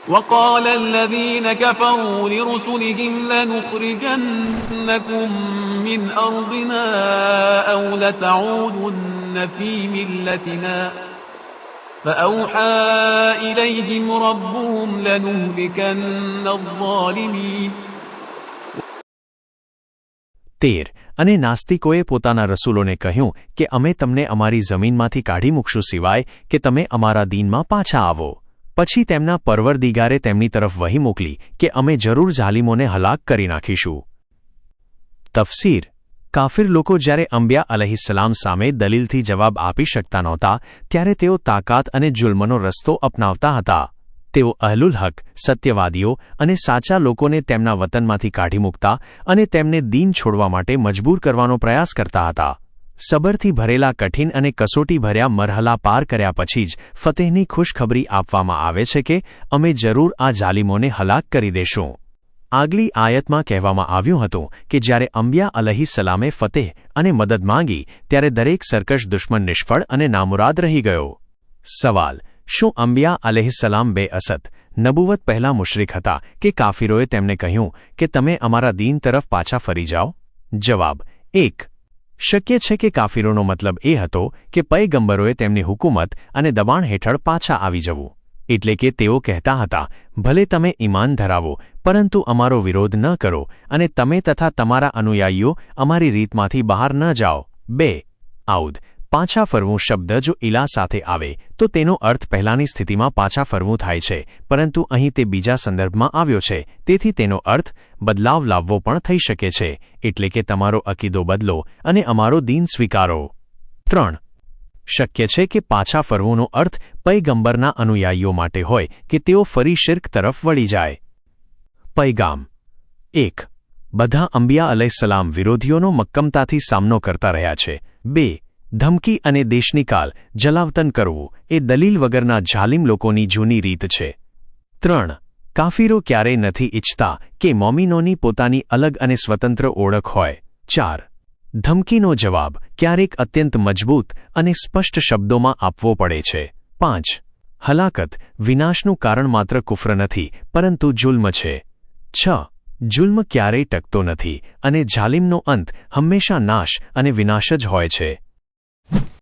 وقال الذين كفروا لرسلهم لنخرجنكم من أرضنا أو لتعودن في ملتنا فأوحى إليهم ربهم لنهلكن الظالمين. 13 અને નાસ્તિકોએ પોતાના રસૂલોને કહ્યું કે અમે તમને અમારી જમીનમાંથી કાઢી મૂકશું સિવાય કે તમે અમારા દીનમાં પાછા આવો. પછી તેમના પરવરદિગારે તેમની તરફ વહી મોકલી કે અમે જરૂર જાલિમોને હલાક કરી નાખીશું. તફસીર: કાફિર લોકો જ્યારે અંબિયા અલૈહિસ્સલામ સામે દલીલથી જવાબ આપી શકતા નહોતા ત્યારે તેઓ તાકાત અને જુલ્મનો રસ્તો અપનાવતા હતા. તેઓ અહલુલ હક, સત્યવાદીઓ અને સાચા લોકોને તેમના વતનમાંથી કાઢી મૂકતા અને તેમને દીન છોડવા માટે મજબૂર કરવાનો પ્રયાસ કરતા હતા. સબરથી ભરેલા કઠિન અને કસોટી ભર્યા મરહલા પાર કર્યા પછી જ ફતેહની ખુશખબરી આપવામાં આવે છે કે અમે જરૂર આ જાલિમોને હલાક કરી દેશું. આગલી આયતમાં કહેવામાં આવ્યું હતું કે જ્યારે અંબિયા અલૈહિસ્સલામે ફતેહ અને મદદ માંગી ત્યારે દરેક સરકશ દુશ્મન નિષ્ફળ અને નામુરાદ રહી ગયો. સવાલ: શું અંબિયા અલૈહિસ્સલામ બેઅસત નબુવત પહેલા મુશરિક હતા કે કાફિરોએ તેમને કહ્યું કે તમે અમારા દીન તરફ પાછા ફરી જાઓ? જવાબ: 1. શક્ય છે કે કાફિરોનો મતલબ એ હતો કે પયગંબરોએ તેમની હુકુમત અને દબાણ હેઠળ પાછા આવી જવું. એટલે કે તેઓ કહેતા હતા, ભલે તમે ઈમાન ધરાવો પરંતુ અમારો વિરોધ ન કરો અને તમે તથા તમારા અનુયાયીઓ અમારી રીતમાંથી બહાર ન જાઓ. 2. આઉદ પાછા ફરવું શબ્દ જો ઇલા સાથે આવે તો તેનો અર્થ પહેલાની સ્થિતિમાં પાછા ફરવું થાય છે, પરંતુ અહીં તે બીજા સંદર્ભમાં આવ્યો છે, તેથી તેનો અર્થ બદલાવ લાવવો પણ થઈ શકે છે, એટલે કે તમારો અકીદો બદલો અને અમારો દીન સ્વીકારો. 3. શક્ય છે કે પાછા ફરવુંનો અર્થ પયગંબરના અનુયાયીઓ માટે હોય કે તેઓ ફરી શિર્ક તરફ વળી જાય. પૈગામ: 1. બધા અંબિયા અલૈહિસ્સલામ વિરોધીઓનો મક્કમતાથી સામનો કરતા રહ્યા છે. 2. ધમકી અને દેશનિકાલ જલાવતન કરવું એ દલીલ વગરના જાલિમ લોકોની જૂની રીત છે. 3. કાફિરો ક્યારેય નથી ઈચ્છતા કે મોમિનોની પોતાની અલગ અને સ્વતંત્ર ઓળખ હોય. 4. ધમકીનો જવાબ ક્યારેક અત્યંત મજબૂત અને સ્પષ્ટ શબ્દોમાં આપવો પડે છે. 5. હલાકત વિનાશનું કારણ માત્ર કુફર નથી પરંતુ જુલ્મ છે. 6. જુલ્મ ક્યારેય ટકતો નથી અને જાલિમનો અંત હંમેશા નાશ અને વિનાશ જ હોય છે.